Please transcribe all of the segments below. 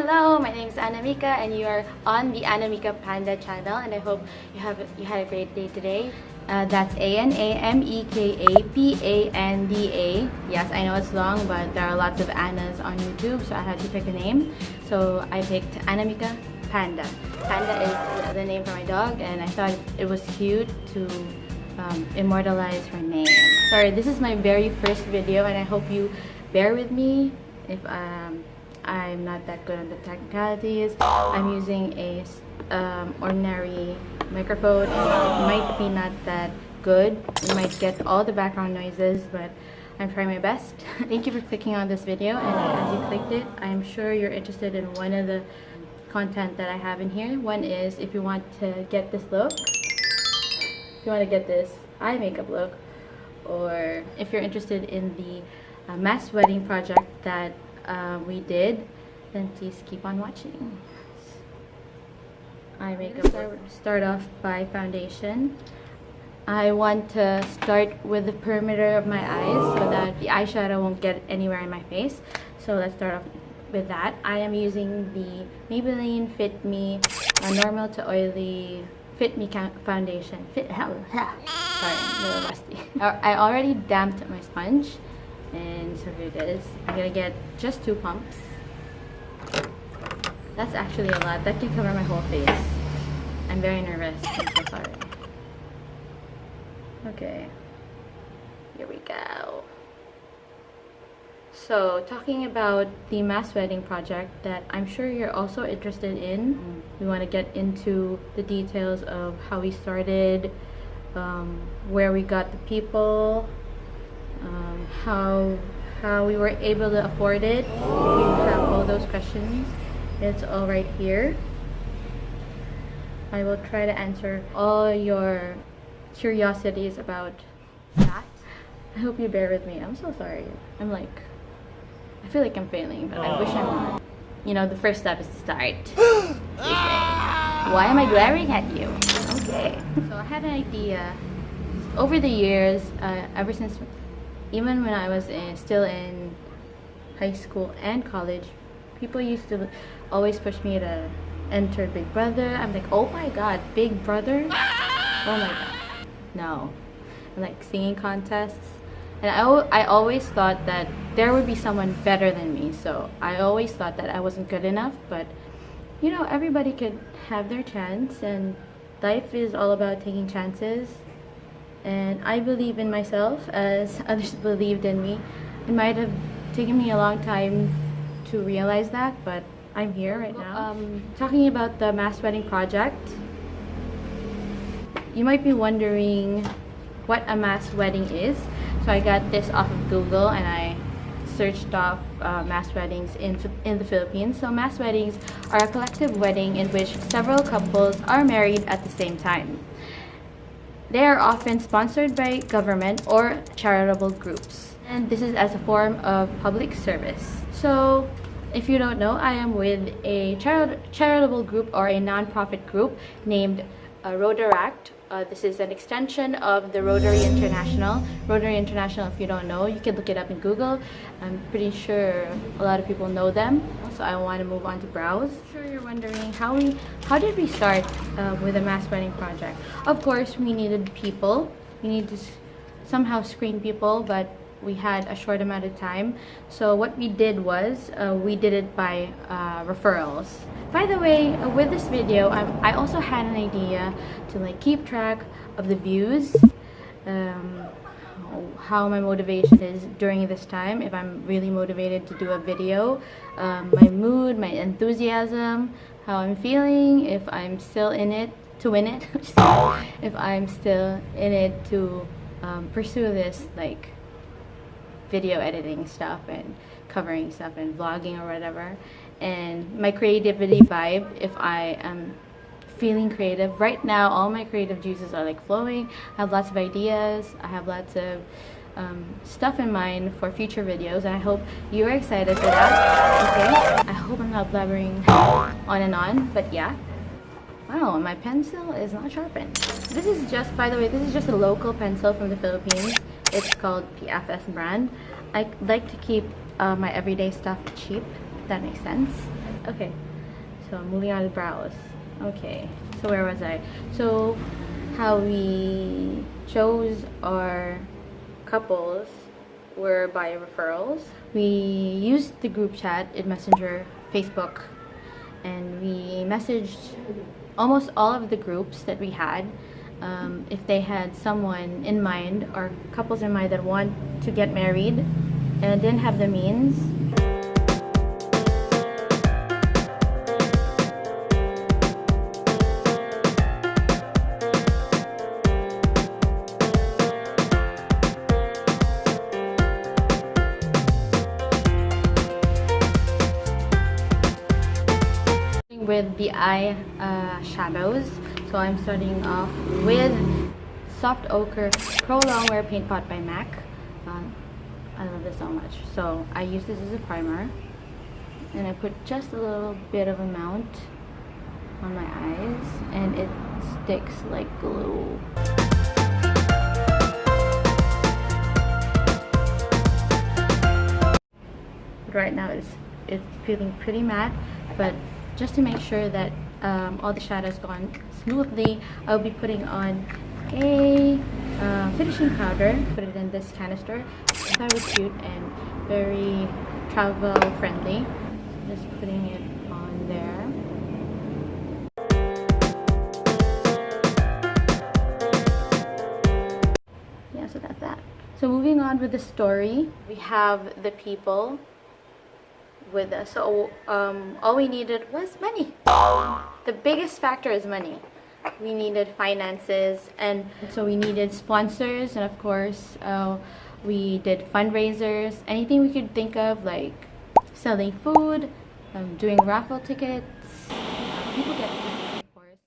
Hello, my name is Anamika and you are on the Anamika Panda channel, and I hope you had a great day today. That's ANAMEKAPANDA. Yes, I know it's long, but there are lots of Annas on YouTube, so I had to pick a name. So I picked Anamika Panda. Panda is the name for my dog, and I thought it was cute to immortalize her name. Sorry, this is my very first video, and I hope you bear with me if I'm not that good on the technicalities. I'm using a ordinary microphone, and it might be not that good. You might get all the background noises, but I'm trying my best. Thank you for clicking on this video, and as you clicked it, I'm sure you're interested in one of the content that I have in here. One is if you want to get this look, if you want to get this eye makeup look, or if you're interested in the mass wedding project that we did, then please keep on watching. Eye makeup. Start off by foundation. I want to start with the perimeter of my eyes so that the eyeshadow won't get anywhere in my face. So let's start off with that. I am using the Maybelline Fit Me Normal to Oily Fit Me foundation. Sorry, I'm a little rusty. I already damped my sponge, and so here it is. I'm gonna get just 2 pumps. That's actually a lot. That can cover my whole face. I'm very nervous. I'm so sorry. Okay. Here we go. So, talking about the mass wedding project that I'm sure you're also interested in. We want to get into the details of how we started, where we got the people, how we were able to afford it. If you have all those questions, it's all right here. I will try to answer all your curiosities about that. I hope you bear with me. I'm so sorry. I feel like I'm failing, but I wish I'm not. You know, the first step is to start. Why am I glaring at you? Okay. So I had an idea over the years, ever since, even when I was still in high school and college, people used to always push me to enter Big Brother. I'm like, oh my god, Big Brother? Oh my god. No. Like singing contests. And I always thought that there would be someone better than me. So I always thought that I wasn't good enough. But, you know, everybody could have their chance. And life is all about taking chances. And I believe in myself as others believed in me. It might have taken me a long time to realize that, but I'm here right now. Talking about the mass wedding project, you might be wondering what a mass wedding is. So I got this off of Google, and I searched off mass weddings in the Philippines. So mass weddings are a collective wedding in which several couples are married at the same time. They are often sponsored by government or charitable groups, and this is as a form of public service. So if you don't know, I am with a charitable group or a non-profit group named Rotaract. This is an extension of the Rotary International. Rotary International, if you don't know, you can look it up in Google. I'm pretty sure a lot of people know them. So I want to move on to browse. I'm sure you're wondering how did we start with a mass wedding project? Of course, we needed people. We need to somehow screen people, but we had a short amount of time. So what we did was we did it by referrals. By the way, with this video, I also had an idea to keep track of the views, how my motivation is during this time, if I'm really motivated to do a video, my mood, my enthusiasm, how I'm feeling, if I'm still in it to win it, if I'm still in it to pursue this video editing stuff and covering stuff and vlogging or whatever, and my creativity vibe, if I am feeling creative. Right now, all my creative juices are flowing. I have lots of ideas. I have lots of stuff in mind for future videos, and I hope you're excited for that. Okay, I hope I'm not blabbering on and on, but yeah. Wow, my pencil is not sharpened. This is just, by the way, this is just a local pencil from the Philippines. It's called PFS brand. I like to keep my everyday stuff cheap, if that makes sense. Okay, so moving on to brows. Okay, so where was I? So how we chose our couples were by referrals. We used the group chat in Messenger, Facebook, and we messaged almost all of the groups that we had. If they had someone in mind or couples in mind that want to get married and didn't have the means. With the eye shadows, so I'm starting off with Soft Ochre Pro Longwear Paint Pot by MAC. I love this so much. So I use this as a primer, and I put just a little bit of amount on my eyes, and it sticks like glue. Right now it's feeling pretty matte, but just to make sure that all the shadows go on smoothly, I'll be putting on a finishing powder. Put it in this canister. I thought it was cute and very travel friendly. Just putting it on there. Yeah, so that's that. So moving on with the story, we have the people with us. So all we needed was money. The biggest factor is money. We needed finances, and so we needed sponsors, and of course we did fundraisers, anything we could think of, like selling food, doing raffle tickets. People get tickets, of course.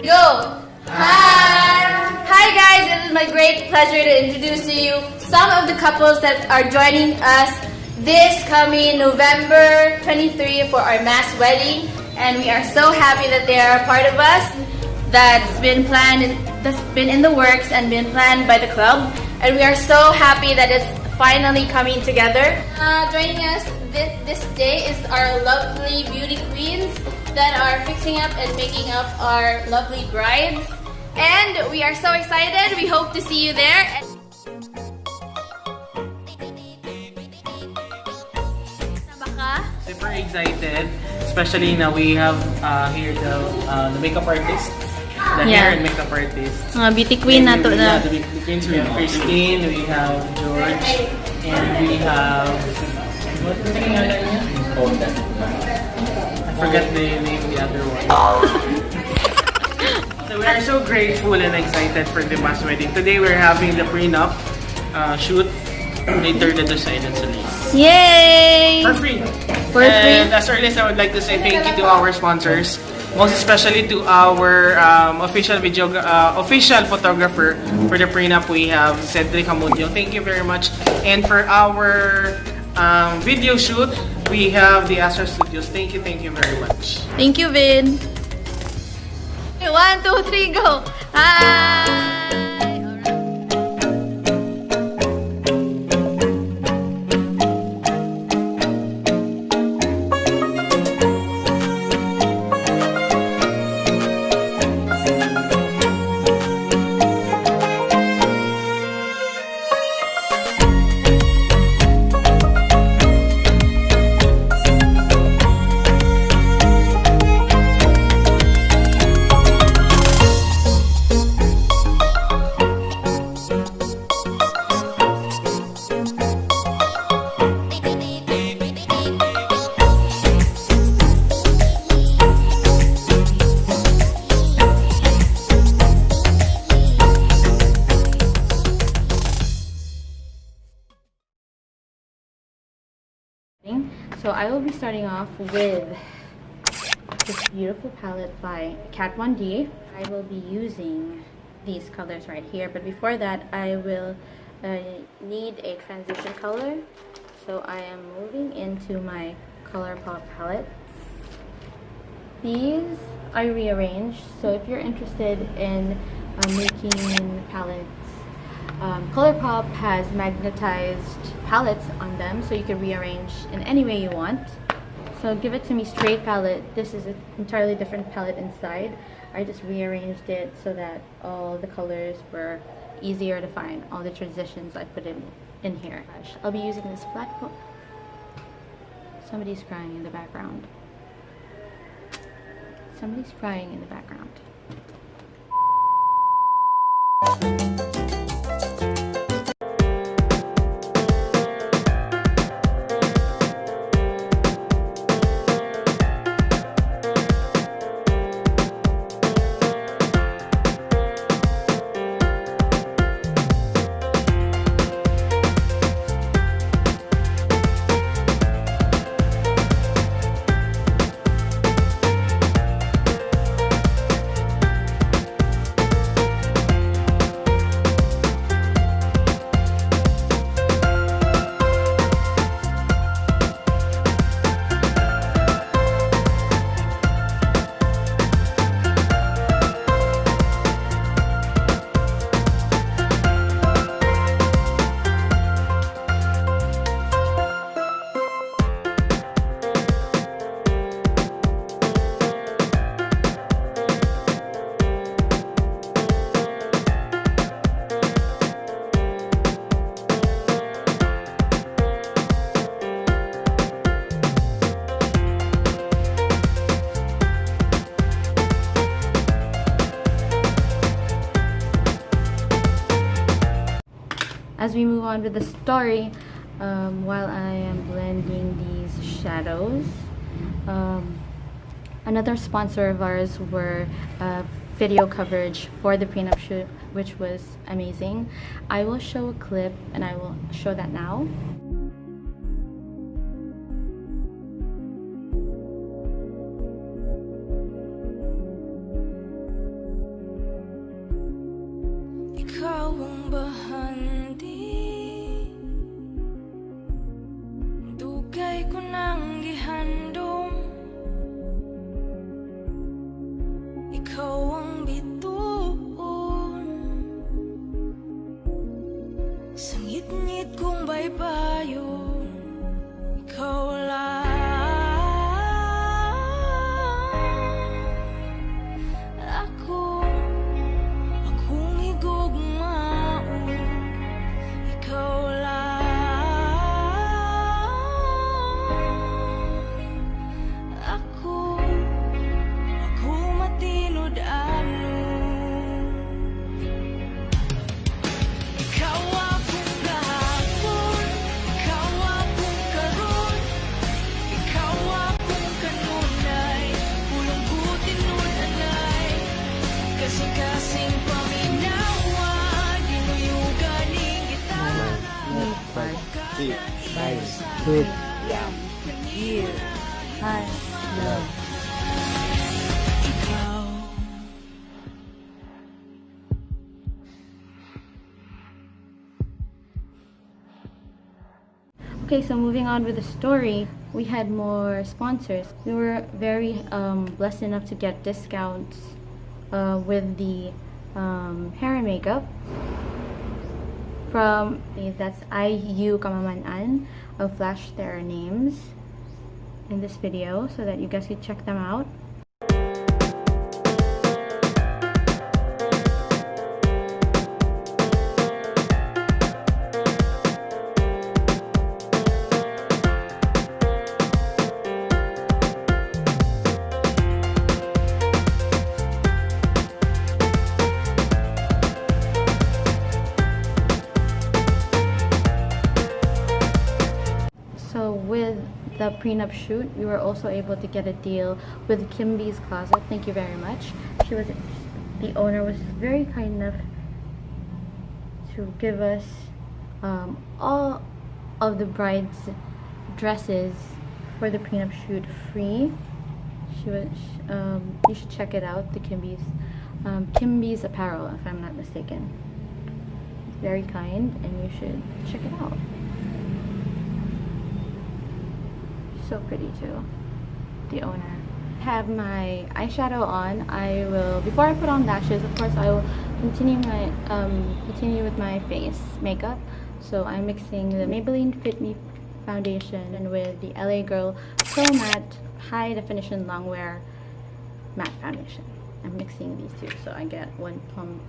Go! Hi guys, it is my great pleasure to introduce to you some of the couples that are joining us this coming November 23 for our mass wedding, and we are so happy that they are a part of us. That's been in the works and been planned by the club, and we are so happy that it's finally coming together. Joining us this day is our lovely beauty queens that are fixing up and making up our lovely brides. And we are so excited. We hope to see you there. Super excited, especially now we have here the makeup artist, the hair and makeup artist. Beauty queen na to na. The beauty queens, we have Christine, we have George, and we have what's the name niya? I forgot the name of the other one. So we are so grateful and excited for the mass wedding. Today we're having the prenup shoot. Later the design and release. Yay! For free. And as early as I would like to say thank you to our sponsors, most especially to our official photographer for the prenup. We have Cedric Hamudio. Thank you very much. And for our video shoot, we have the Astra Studios. Thank you very much. Thank you, Vin. 1, 2, 3, go! Hi! So I will be starting off with this beautiful palette by Kat Von D. I will be using these colors right here, but before that I will need a transition color. So I am moving into my ColourPop palette. These I rearranged, so if you're interested in making palettes, ColourPop has magnetized palettes on them, so you can rearrange in any way you want. So Give It To Me Straight palette, this is an entirely different palette inside. I just rearranged it so that all the colors were easier to find, all the transitions I put in here. I'll be using this flat coat. Somebody's crying in the background. Somebody's crying in the background. As we move on with the story, while I am blending these shadows, another sponsor of ours were video coverage for the prenup shoot, which was amazing. I will show a clip and I will show that now. Ikaw ang bahandi, dugay ko nang gihandom. Ikaw ang bituon, sa ngit-ngit kong baybayon. Ikaw lang akong higugmaon. Ikaw lang ako matinod-anon. Ikaw akong kahapon, ikaw akong karon, ikaw akong kanunay, pulong-butinod-anay, kasing-kasing paminawa, ginuyugan ning gitara. Sweet. Ikaw. Okay, so moving on with the story, we had more sponsors. We were very blessed enough to get discounts with the hair and makeup from, that's IU Kamamanan. I'll flash their names in this video so that you guys can check them out. So with the prenup shoot, we were also able to get a deal with Kimby's Closet. Thank you very much. The owner was very kind enough to give us all of the bride's dresses for the prenup shoot free. She was, you should check it out. The Kimby's Apparel, if I'm not mistaken. It's very kind, and you should check it out. So pretty too. The owner. Have my eyeshadow on. I will, before I put on lashes, of course, I will continue with my face makeup. So I'm mixing the Maybelline Fit Me foundation and with the LA Girl Pro Matte High Definition Longwear Matte Foundation. I'm mixing these two, so I get one pump.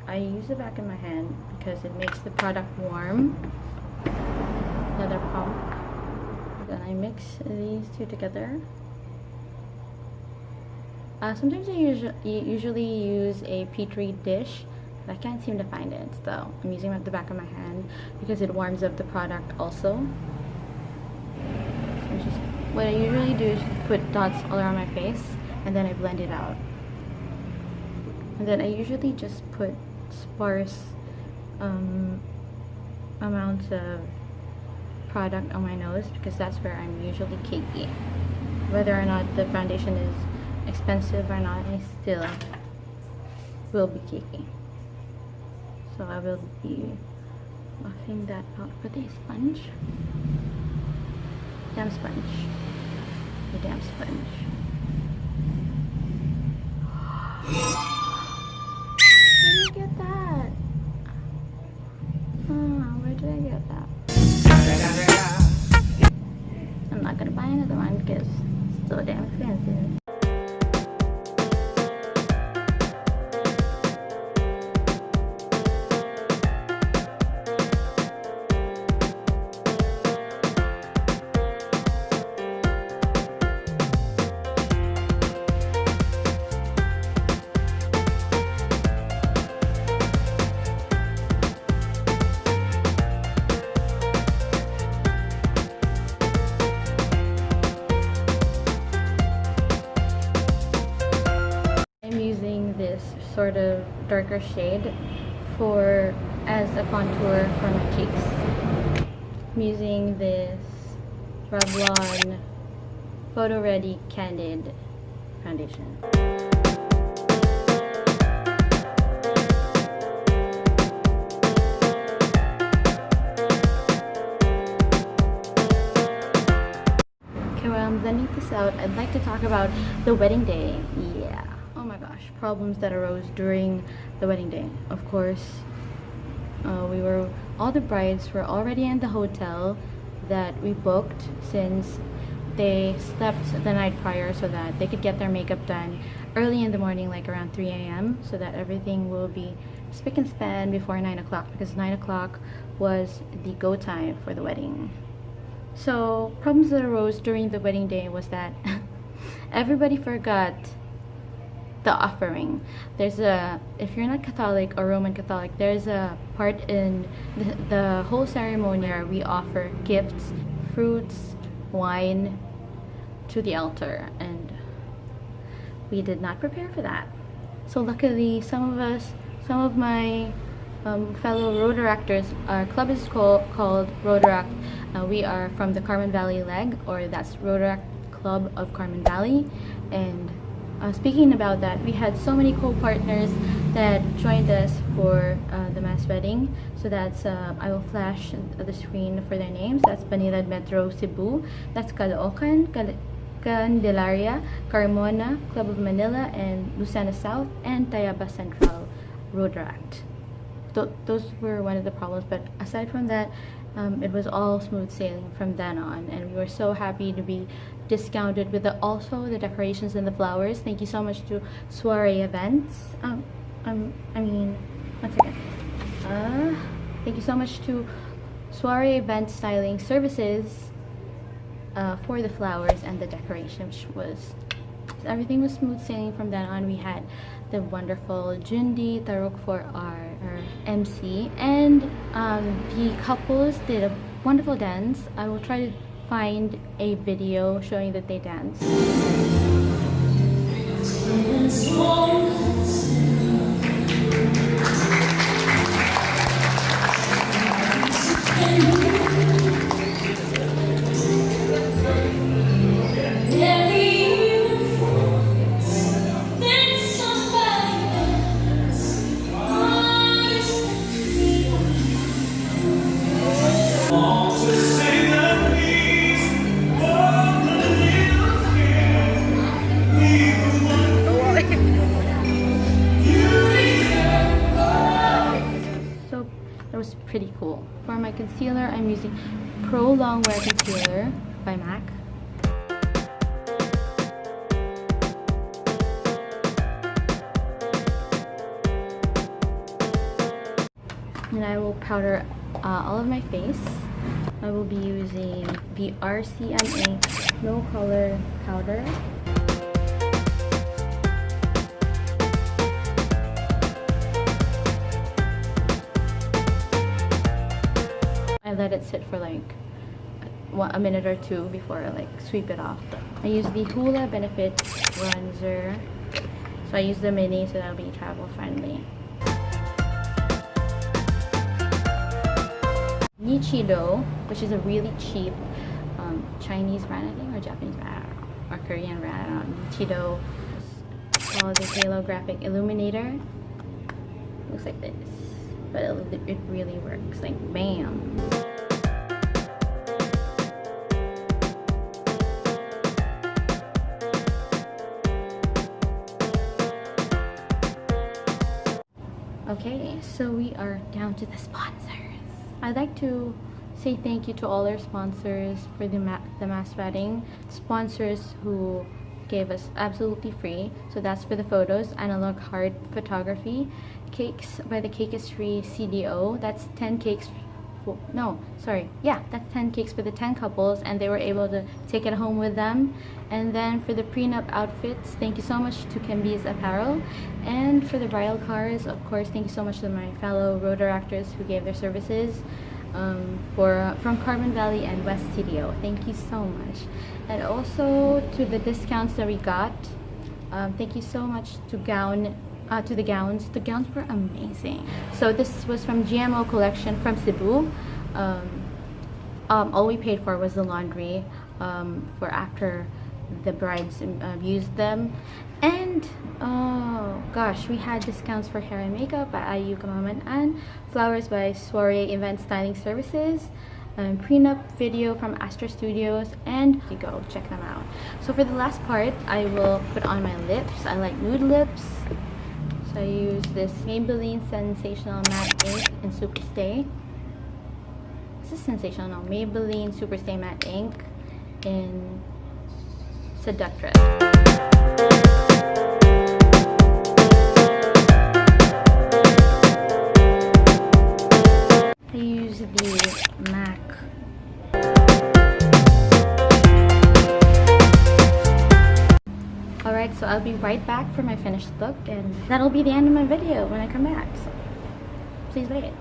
I use the back of my hand because it makes the product warm. Another pump. Then I mix these two together. Sometimes I usually use a Petri dish, but I can't seem to find it, so I'm using it at the back of my hand because it warms up the product also. So what I usually do is put dots all around my face, and then I blend it out. And then I usually just put sparse amounts of product on my nose because that's where I'm usually cakey. Whether or not the foundation is expensive or not, I still will be cakey. So I will be buffing that out with a sponge. Damn sponge. A damn sponge. Where did you get that? Where did I get that? I'm not gonna buy another one because it's so damn expensive. This sort of darker shade as a contour for my cheeks. I'm using this Revlon Photo Ready Candid foundation. Okay, while I'm blending this out, I'd like to talk about the wedding day. Yeah. Oh my gosh, problems that arose during the wedding day. Of course, all the brides were already in the hotel that we booked since they slept the night prior so that they could get their makeup done early in the morning, like around 3 a.m. so that everything will be spick and span before 9 o'clock because 9 o'clock was the go time for the wedding. So problems that arose during the wedding day was that everybody forgot the offering. If you're not Catholic or Roman Catholic, there's a part in the whole ceremony where we offer gifts, fruits, wine to the altar, and we did not prepare for that. So luckily, some of my fellow Rotaractors, our club is called Rotaract. We are from the Carmen Valley leg, or that's Rotaract Club of Carmen Valley, and speaking about that, we had so many co-partners that joined us for the mass wedding. So that's, I will flash the screen for their names. That's Banilad Metro Cebu, that's Caloocan, Candelaria, Carmona, Club of Manila, and Lucena South, and Tayaba Central Rotaract. Those were one of the problems, but aside from that, it was all smooth sailing from then on, and we were so happy to be discounted with also the decorations and the flowers. Thank you so much to Soiree Events. Thank you so much to Soiree Event Styling Services for the flowers and the decoration, which was, everything was smooth sailing from then on. We had the wonderful Jundi Tarok for our MC, and the couples did a wonderful dance. I will try to find a video showing that they danced. So that was pretty cool. For my concealer, I'm using Pro Long Wear Concealer by MAC. And I will powder all of my face. I will be using the RCMA No Color Powder. I let it sit for like a minute or two before I like sweep it off. I use the Hoola Benefit Bronzer. So I use the mini so that'll be travel friendly. Nichido, which is a really cheap Chinese brand, I think, or Japanese brand, I don't know, or Korean brand, I don't know. Nichido. It's called the Halo Graphic Illuminator. Looks like this, but it really works. Like, bam. Okay, so we are down to the sponsors. I'd like to say thank you to all our sponsors for the mass wedding. Sponsors who gave us absolutely free. So that's for the photos, Analog Hard Photography, Cakes by the Cakistry CDO. That's 10 cakes. That's 10 cakes for the 10 couples, and they were able to take it home with them. And then for the prenup outfits, thank you so much to Kembi's Apparel. And for the bridal cars, of course, thank you so much to my fellow Rotaractors who gave their services from Carbon Valley and West CDO. Thank you so much. And also to the discounts that we got. Thank you so much to the gowns. The gowns were amazing. So this was from GMO Collection from Cebu. All we paid for was the laundry for after the brides used them. And oh gosh, we had discounts for hair and makeup by IU Kamaman and flowers by Soiree Event Styling Services. Prenup video from Astra Studios, and you go check them out. So for the last part, I will put on my lips. I like nude lips. So I use this Maybelline Sensational Matte Ink in Superstay. This is Sensational, no, Maybelline Superstay Matte Ink in Seductress. I use the MAC. Alright, so I'll be right back for my finished look, and that'll be the end of my video when I come back, so please wait.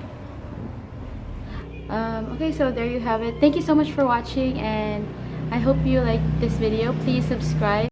Okay, so there you have it. Thank you so much for watching, and I hope you liked this video. Please subscribe.